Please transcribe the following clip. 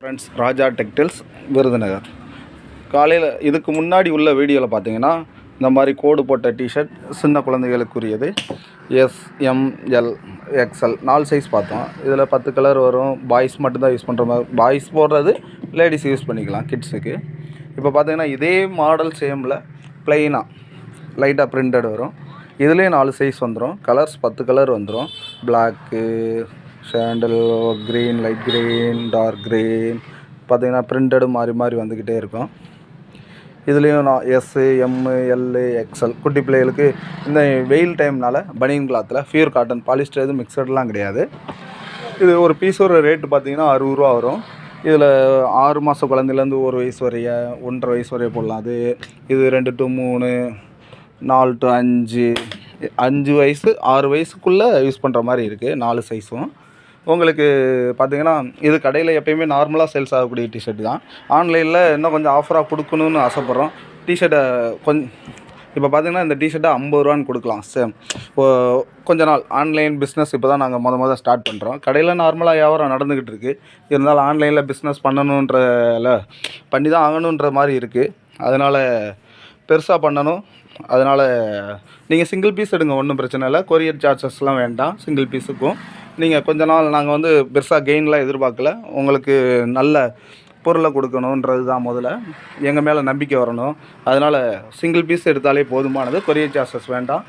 Friends, ராஜா textiles Virudhunagar. காலையில் இதுக்கு முன்னாடி உள்ள வீடியோவில் பார்த்தீங்கன்னா இந்த மாதிரி கோடு போட்ட டிஷர்ட் சின்ன குழந்தைகளுக்குரியது SML XL 4 சைஸ் பார்த்தோம். இதில் 10 கலர் வரும். பாய்ஸ் மட்டும்தான் யூஸ் பண்ணுற மாதிரி, பாய்ஸ் போடுறது லேடிஸ் யூஸ் பண்ணிக்கலாம் கிட்ஸுக்கு. இப்போ பார்த்தீங்கன்னா இதே மாடல் சேமில் ப்ளைனாக லைட்டாக பிரிண்டட் வரும். இதுலேயே 4 சைஸ் வந்துடும். கலர்ஸ் 10 கலர் வந்துடும். Black, sandal, green, light green, dark green, பார்த்திங்கன்னா பிரிண்டடு மாறி மாறி வந்துக்கிட்டே இருக்கும். இதுலேயும் நான் S, M, L, XL குட்டி பிள்ளைகளுக்கு இந்த வெயில் டைம்னால் பனியன் கிளாத்தில் பியூர் காட்டன், பாலிஸ்டர் எதுவும் மிக்சர்லாம் கிடையாது. இது ஒரு பீஸோட ரேட்டு பார்த்திங்கன்னா 60 ரூபா வரும். இதில் 6 மாத குழந்தைலேருந்து 1 வயசு வரைய, 1.5 வயசு வரைய போடலாம். இது 2 to 3, 4 to 5, 5 வயசு 6 வயசுக்குள்ளே யூஸ் பண்ணுற மாதிரி இருக்குது. 4 சைஸும் உங்களுக்கு பார்த்திங்கன்னா இது கடையில் எப்போயுமே நார்மலாக சேல்ஸ் ஆகக்கூடிய டிஷர்ட் தான். ஆன்லைனில் இன்னும் கொஞ்சம் ஆஃபராக கொடுக்கணுன்னு ஆசைப்பட்றோம். டிஷர்ட்டை இப்போ பார்த்திங்கன்னா இந்த டிஷர்ட்டை 50 ரூபான்னு கொடுக்கலாம். கொஞ்ச நாள் ஆன்லைன் பிஸ்னஸ் இப்போ தான் நாங்கள் மொதல் ஸ்டார்ட் பண்ணுறோம். கடையில் நார்மலாக வியாபாரம் நடந்துக்கிட்டு இருக்குது. இருந்தாலும் ஆன்லைனில் பிஸ்னஸ் பண்ணி தான் ஆகணுன்ற மாதிரி இருக்குது. அதனால் பெருசாக பண்ணணும். அதனால் நீங்கள் சிங்கிள் பீஸ் எடுங்க, ஒன்றும் பிரச்சனை இல்லை. கொரியர் சார்ஜஸ்லாம் வேண்டாம். சிங்கிள் பீஸுக்கும் நீங்கள் கொஞ்ச நாள் நாங்கள் பெருசாக கெயின்லாம் எதிர்பார்க்கல. உங்களுக்கு நல்ல பொருளை கொடுக்கணுன்றது தான் முதல்ல. எங்கள் மேலே நம்பிக்கை வரணும். அதனால் சிங்கிள் பீஸ் எடுத்தாலே போதுமானது. கொரியர் சார்ஜஸ் வேண்டாம்.